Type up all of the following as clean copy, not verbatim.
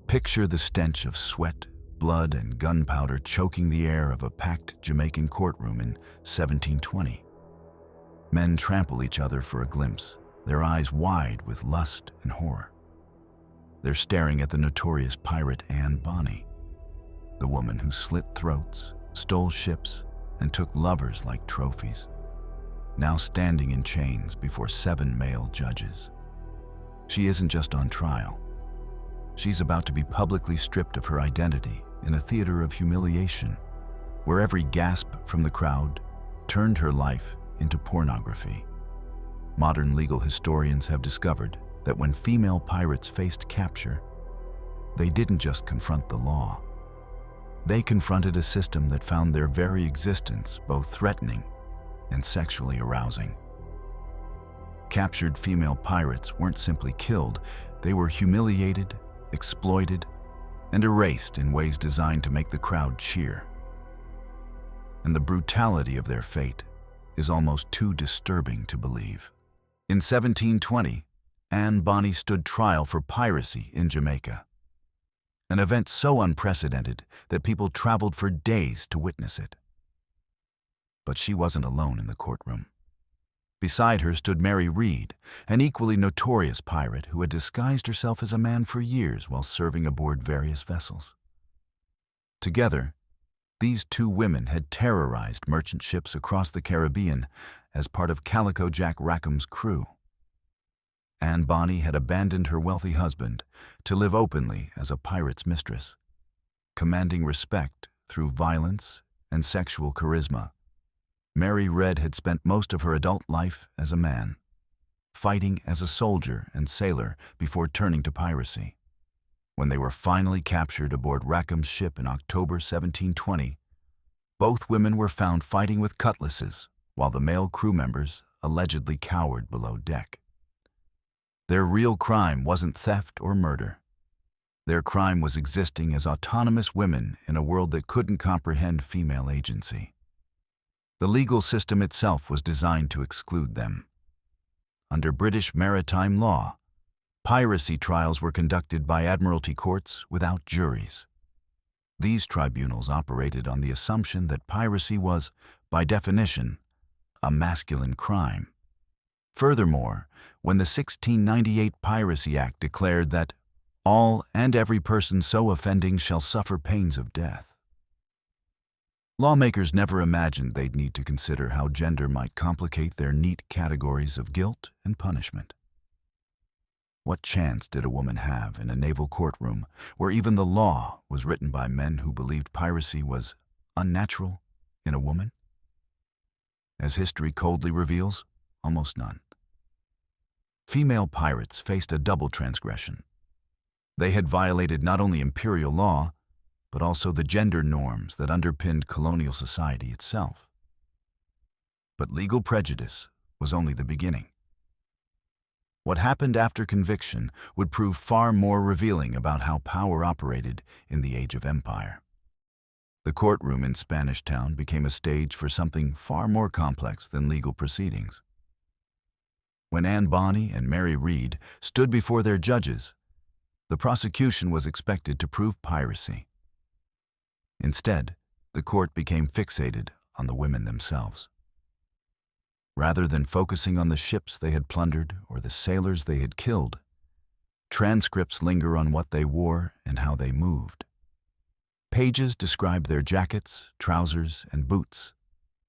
Picture the stench of sweat, blood, and gunpowder choking the air of a packed Jamaican courtroom in 1720. Men trample each other for a glimpse, their eyes wide with lust and horror. They're staring at the notorious pirate Bonny, the woman who slit throats, stole ships, and took lovers like trophies, now standing in chains before 7 male judges. She isn't just on trial. She's about to be publicly stripped of her identity in a theater of humiliation, where every gasp from the crowd turned her life into pornography. Modern legal historians have discovered that when female pirates faced capture, they didn't just confront the law. They confronted a system that found their very existence both threatening and sexually arousing. Captured female pirates weren't simply killed, they were humiliated, exploited, and erased in ways designed to make the crowd cheer. And the brutality of their fate is almost too disturbing to believe. In 1720, Bonny stood trial for piracy in Jamaica, an event so unprecedented that people traveled for days to witness it. But she wasn't alone in the courtroom. Beside her stood Mary Reed, an equally notorious pirate who had disguised herself as a man for years while serving aboard various vessels. Together, these two women had terrorized merchant ships across the Caribbean as part of Calico Jack Rackham's crew. Bonny had abandoned her wealthy husband to live openly as a pirate's mistress, commanding respect through violence and sexual charisma. Mary Reed had spent most of her adult life as a man, fighting as a soldier and sailor before turning to piracy. When they were finally captured aboard Rackham's ship in October 1720, both women were found fighting with cutlasses, while the male crew members allegedly cowered below deck. Their real crime wasn't theft or murder. Their crime was existing as autonomous women in a world that couldn't comprehend female agency. The legal system itself was designed to exclude them. Under British maritime law, piracy trials were conducted by admiralty courts without juries. These tribunals operated on the assumption that piracy was, by definition, a masculine crime. Furthermore, when the 1698 Piracy Act declared that all and every person so offending shall suffer pains of death, lawmakers never imagined they'd need to consider how gender might complicate their neat categories of guilt and punishment. What chance did a woman have in a naval courtroom where even the law was written by men who believed piracy was unnatural in a woman? As history coldly reveals, almost none. Female pirates faced a double transgression. They had violated not only imperial law, but also the gender norms that underpinned colonial society itself. But legal prejudice was only the beginning. What happened after conviction would prove far more revealing about how power operated in the age of empire. The courtroom in Spanish Town became a stage for something far more complex than legal proceedings. When Bonny and Mary Reed stood before their judges, the prosecution was expected to prove piracy. Instead, the court became fixated on the women themselves. Rather than focusing on the ships they had plundered or the sailors they had killed, transcripts linger on what they wore and how they moved. Pages describe their jackets, trousers, and boots,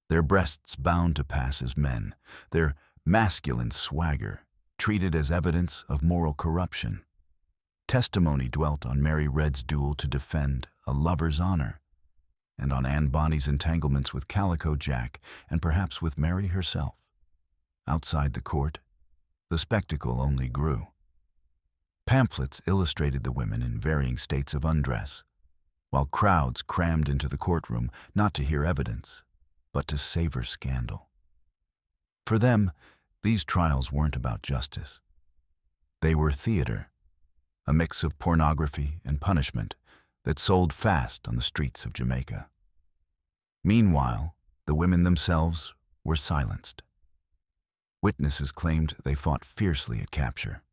their breasts bound to pass as men, their masculine swagger treated as evidence of moral corruption. Testimony dwelt on Mary Reed's duel to defend a lover's honor, and on Bonny's entanglements with Calico Jack and perhaps with Mary herself. Outside the court, the spectacle only grew. Pamphlets illustrated the women in varying states of undress, while crowds crammed into the courtroom not to hear evidence, but to savor scandal. For them, these trials weren't about justice. They were theater, a mix of pornography and punishment that sold fast on the streets of Jamaica. Meanwhile, the women themselves were silenced. Witnesses claimed they fought fiercely at capture,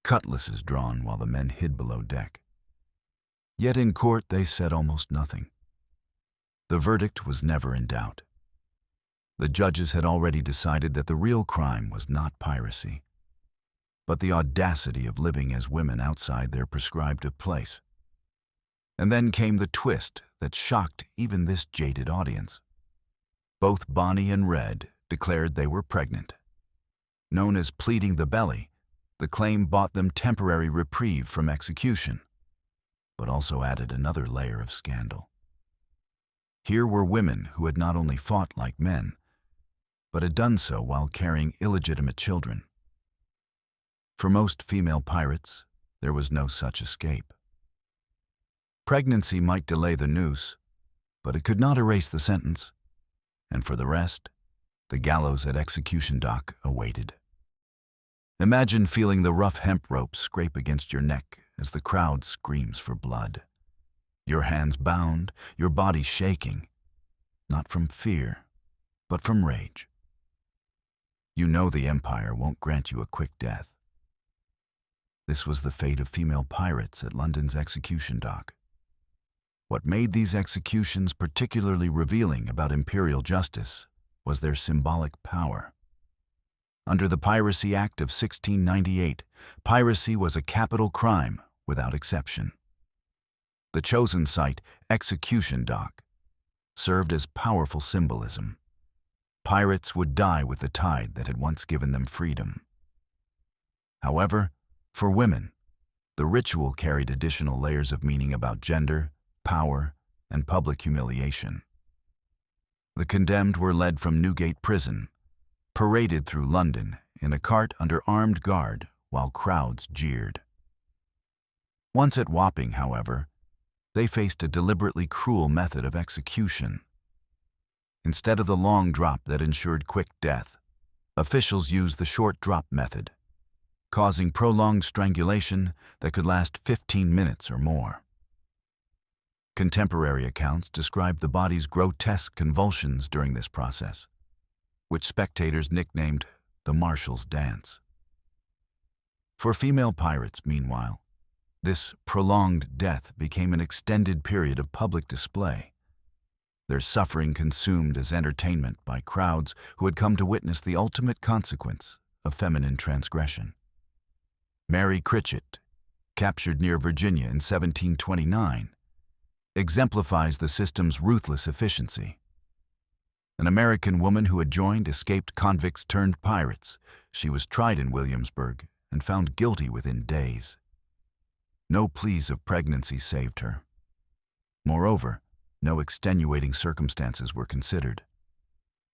cutlasses drawn while the men hid below deck. Yet in court they said almost nothing. The verdict was never in doubt. The judges had already decided that the real crime was not piracy, but the audacity of living as women outside their prescribed place. And then came the twist that shocked even this jaded audience. Both Bonny and Red declared they were pregnant. Known as pleading the belly, the claim bought them temporary reprieve from execution, but also added another layer of scandal. Here were women who had not only fought like men, but had done so while carrying illegitimate children. For most female pirates, there was no such escape. Pregnancy might delay the noose, but it could not erase the sentence, and for the rest, the gallows at execution dock awaited. Imagine feeling the rough hemp rope scrape against your neck as the crowd screams for blood. Your hands bound, your body shaking, not from fear, but from rage. You know the Empire won't grant you a quick death. This was the fate of female pirates at London's execution dock. What made these executions particularly revealing about imperial justice was their symbolic power. Under the Piracy Act of 1698, piracy was a capital crime without exception. The chosen site, execution dock, served as powerful symbolism. Pirates would die with the tide that had once given them freedom. However, for women, the ritual carried additional layers of meaning about gender, power, and public humiliation. The condemned were led from Newgate Prison, paraded through London in a cart under armed guard while crowds jeered. Once at Wapping, however, they faced a deliberately cruel method of execution. Instead of the long drop that ensured quick death, officials used the short drop method, causing prolonged strangulation that could last 15 minutes or more. Contemporary accounts describe the body's grotesque convulsions during this process, which spectators nicknamed the Marshal's Dance. For female pirates, meanwhile, this prolonged death became an extended period of public display, their suffering consumed as entertainment by crowds who had come to witness the ultimate consequence of feminine transgression. Mary Critchett, captured near Virginia in 1729, exemplifies the system's ruthless efficiency. An American woman who had joined escaped convicts turned pirates, she was tried in Williamsburg and found guilty within days. No pleas of pregnancy saved her. Moreover, no extenuating circumstances were considered.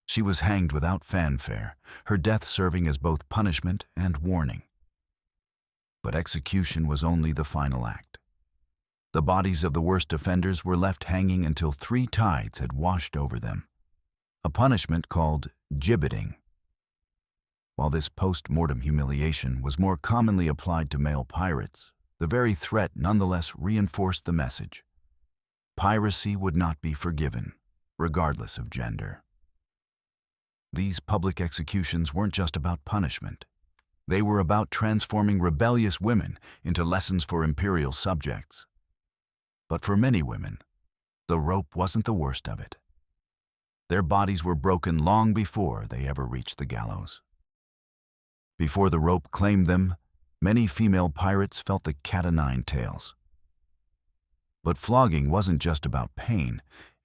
She was hanged without fanfare, her death serving as both punishment and warning. But execution was only the final act. The bodies of the worst offenders were left hanging until 3 tides had washed over them, a punishment called gibbeting. While this post-mortem humiliation was more commonly applied to male pirates, the very threat nonetheless reinforced the message. Piracy would not be forgiven, regardless of gender. These public executions weren't just about punishment. They were about transforming rebellious women into lessons for imperial subjects. But for many women, the rope wasn't the worst of it. Their bodies were broken long before they ever reached the gallows. Before the rope claimed them, many female pirates felt the cat-o'-nine tails. But flogging wasn't just about pain,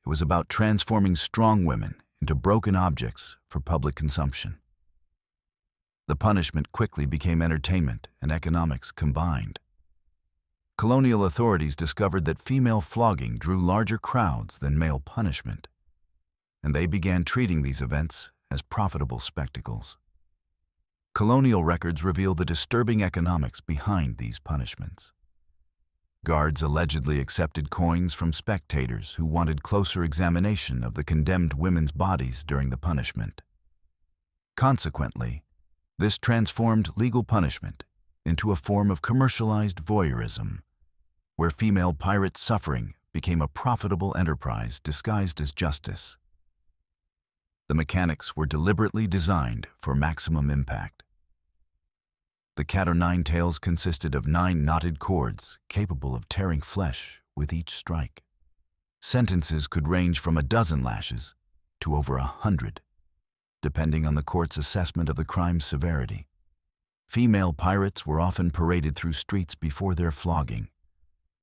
it was about transforming strong women into broken objects for public consumption. The punishment quickly became entertainment and economics combined. Colonial authorities discovered that female flogging drew larger crowds than male punishment, and they began treating these events as profitable spectacles. Colonial records reveal the disturbing economics behind these punishments. Guards allegedly accepted coins from spectators who wanted closer examination of the condemned women's bodies during the punishment. Consequently, this transformed legal punishment into a form of commercialized voyeurism, where female pirate suffering became a profitable enterprise disguised as justice. The mechanics were deliberately designed for maximum impact. The cat-o'-nine tails consisted of 9 knotted cords capable of tearing flesh with each strike. Sentences could range from a dozen lashes to over 100, depending on the court's assessment of the crime's severity. Female pirates were often paraded through streets before their flogging,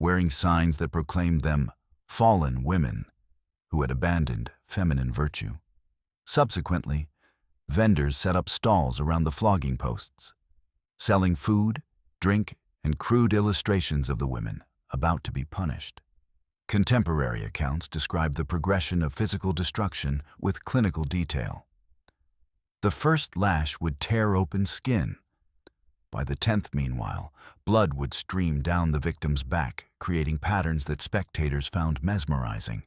wearing signs that proclaimed them fallen women who had abandoned feminine virtue. Subsequently, vendors set up stalls around the flogging posts, selling food, drink, and crude illustrations of the women about to be punished. Contemporary accounts describe the progression of physical destruction with clinical detail. The first lash would tear open skin. By the 10th, meanwhile, blood would stream down the victim's back, creating patterns that spectators found mesmerizing.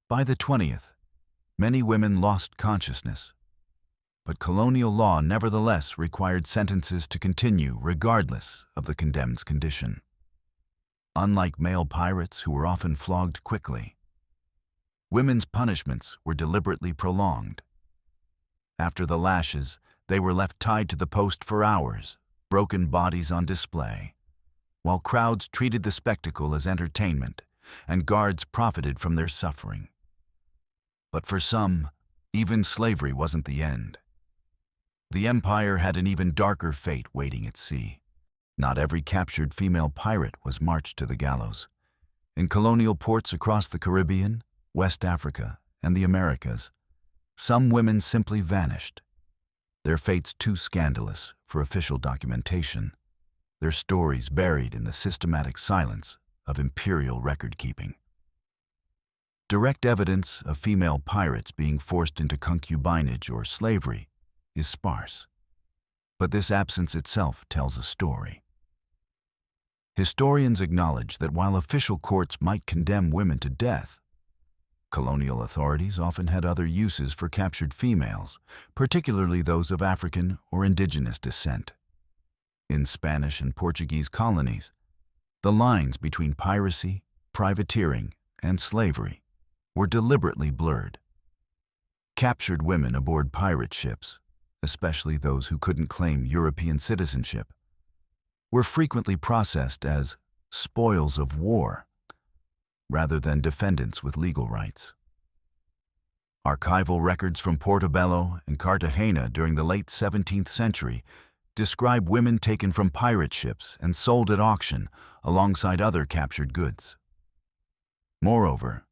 By the 20th, many women lost consciousness, but colonial law nevertheless required sentences to continue regardless of the condemned's condition. Unlike male pirates who were often flogged quickly, women's punishments were deliberately prolonged. After the lashes, they were left tied to the post for hours, broken bodies on display, while crowds treated the spectacle as entertainment and guards profited from their suffering. But for some, even slavery wasn't the end. The empire had an even darker fate waiting at sea. Not every captured female pirate was marched to the gallows. In colonial ports across the Caribbean, West Africa, and the Americas, some women simply vanished, their fates too scandalous for official documentation, their stories buried in the systematic silence of imperial record-keeping. Direct evidence of female pirates being forced into concubinage or slavery is sparse, but this absence itself tells a story. Historians acknowledge that while official courts might condemn women to death, colonial authorities often had other uses for captured females, particularly those of African or indigenous descent. In Spanish and Portuguese colonies, the lines between piracy, privateering, and slavery were deliberately blurred. Captured women aboard pirate ships, especially those who couldn't claim European citizenship, were frequently processed as spoils of war rather than defendants with legal rights. Archival records from Portobello and Cartagena during the late 17th century describe women taken from pirate ships and sold at auction alongside other captured goods. Moreover,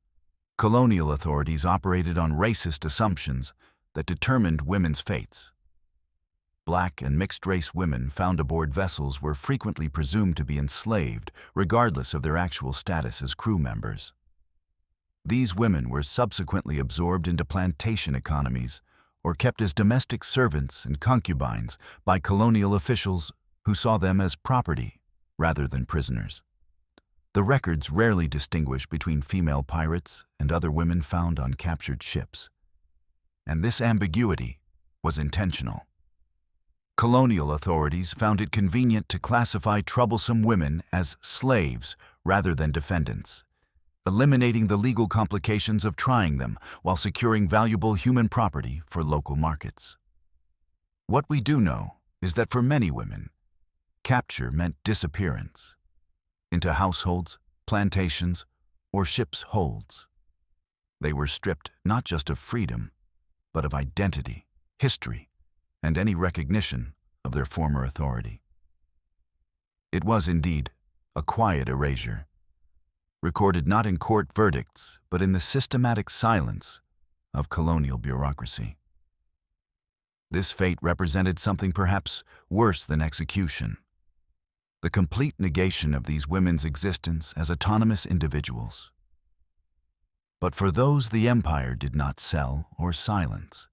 colonial authorities operated on racist assumptions that determined women's fates. Black and mixed-race women found aboard vessels were frequently presumed to be enslaved, regardless of their actual status as crew members. These women were subsequently absorbed into plantation economies or kept as domestic servants and concubines by colonial officials who saw them as property rather than prisoners. The records rarely distinguish between female pirates and other women found on captured ships, and this ambiguity was intentional. Colonial authorities found it convenient to classify troublesome women as slaves rather than defendants, eliminating the legal complications of trying them while securing valuable human property for local markets. What we do know is that for many women, capture meant disappearance into households, plantations, or ships' holds. They were stripped not just of freedom, but of identity, history, and any recognition of their former authority. It was indeed a quiet erasure, recorded not in court verdicts, but in the systematic silence of colonial bureaucracy. This fate represented something perhaps worse than execution: the complete negation of these women's existence as autonomous individuals. But for those the empire did not sell or silence,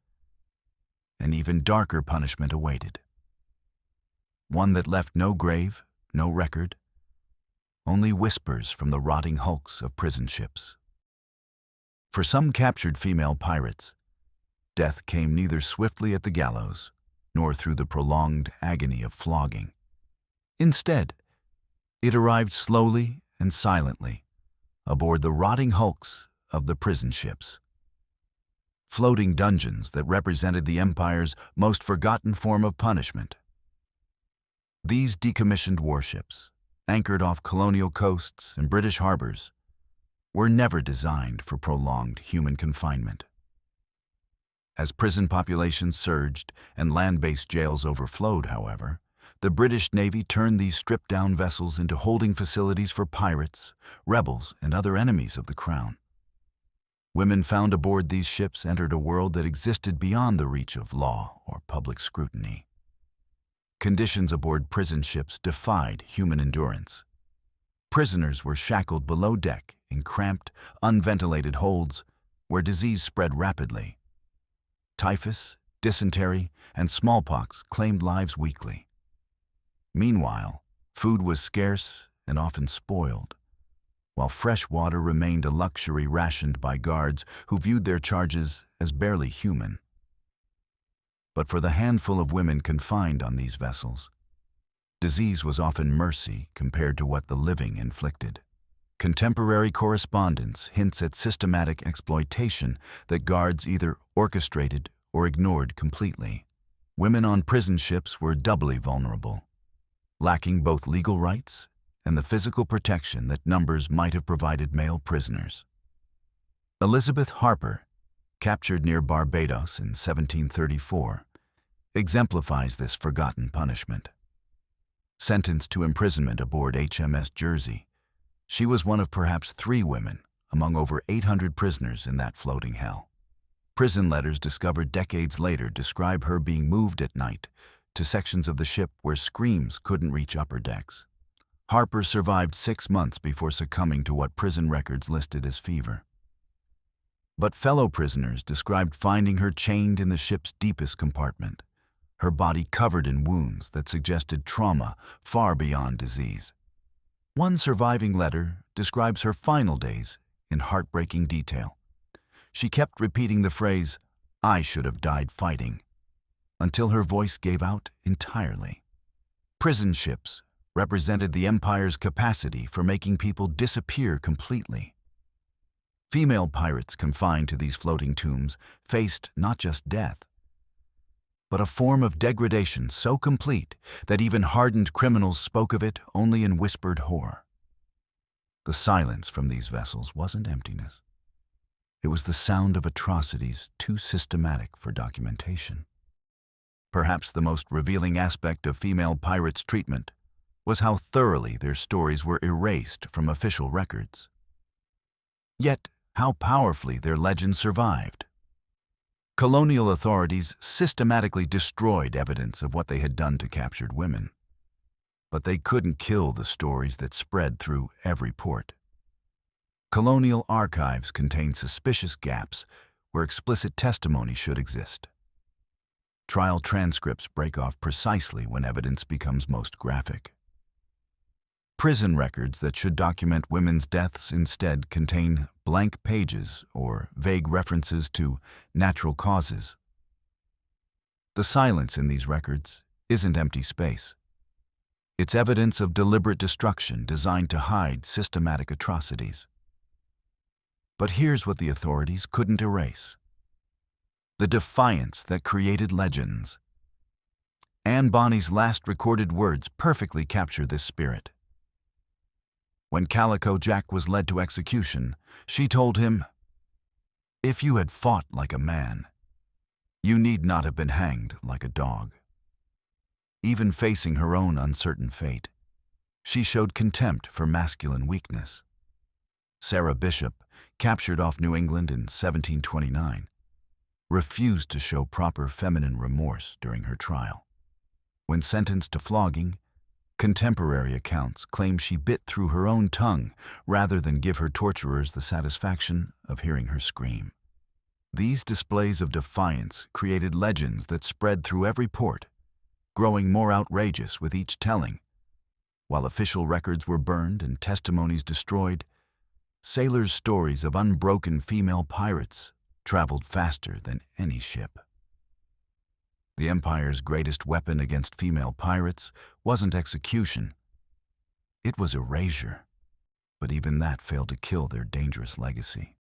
an even darker punishment awaited. One that left no grave, no record, only whispers from the rotting hulks of prison ships. For some captured female pirates, death came neither swiftly at the gallows nor through the prolonged agony of flogging. Instead, it arrived slowly and silently aboard the rotting hulks of the prison ships. Floating dungeons that represented the empire's most forgotten form of punishment. These decommissioned warships, anchored off colonial coasts and British harbors, were never designed for prolonged human confinement. As prison populations surged and land-based jails overflowed, however, the British Navy turned these stripped-down vessels into holding facilities for pirates, rebels, and other enemies of the Crown. Women found aboard these ships entered a world that existed beyond the reach of law or public scrutiny. Conditions aboard prison ships defied human endurance. Prisoners were shackled below deck in cramped, unventilated holds where disease spread rapidly. Typhus, dysentery, and smallpox claimed lives weekly. Meanwhile, food was scarce and often spoiled, while fresh water remained a luxury rationed by guards who viewed their charges as barely human. But for the handful of women confined on these vessels, disease was often mercy compared to what the living inflicted. Contemporary correspondence hints at systematic exploitation that guards either orchestrated or ignored completely. Women on prison ships were doubly vulnerable, lacking both legal rights and the physical protection that numbers might have provided male prisoners. Elizabeth Harper, captured near Barbados in 1734, exemplifies this forgotten punishment. Sentenced to imprisonment aboard HMS Jersey, she was one of perhaps 3 women among over 800 prisoners in that floating hell. Prison letters discovered decades later describe her being moved at night to sections of the ship where screams couldn't reach upper decks. Harper survived 6 months before succumbing to what prison records listed as fever. But fellow prisoners described finding her chained in the ship's deepest compartment, her body covered in wounds that suggested trauma far beyond disease. One surviving letter describes her final days in heartbreaking detail. She kept repeating the phrase, "I should have died fighting," until her voice gave out entirely. Prison ships represented the Empire's capacity for making people disappear completely. Female pirates confined to these floating tombs faced not just death, but a form of degradation so complete that even hardened criminals spoke of it only in whispered horror. The silence from these vessels wasn't emptiness. It was the sound of atrocities too systematic for documentation. Perhaps the most revealing aspect of female pirates' treatment was how thoroughly their stories were erased from official records. Yet, how powerfully their legends survived. Colonial authorities systematically destroyed evidence of what they had done to captured women. But they couldn't kill the stories that spread through every port. Colonial archives contain suspicious gaps where explicit testimony should exist. Trial transcripts break off precisely when evidence becomes most graphic. Prison records that should document women's deaths instead contain blank pages or vague references to natural causes. The silence in these records isn't empty space. It's evidence of deliberate destruction designed to hide systematic atrocities. But here's what the authorities couldn't erase: the defiance that created legends. Bonny's last recorded words perfectly capture this spirit. When Calico Jack was led to execution, she told him, "If you had fought like a man, you need not have been hanged like a dog." Even facing her own uncertain fate, she showed contempt for masculine weakness. Sarah Bishop, captured off New England in 1729, refused to show proper feminine remorse during her trial. When sentenced to flogging, contemporary accounts claim she bit through her own tongue rather than give her torturers the satisfaction of hearing her scream. These displays of defiance created legends that spread through every port, growing more outrageous with each telling. While official records were burned and testimonies destroyed, sailors' stories of unbroken female pirates traveled faster than any ship. The Empire's greatest weapon against female pirates wasn't execution. It was erasure, but even that failed to kill their dangerous legacy.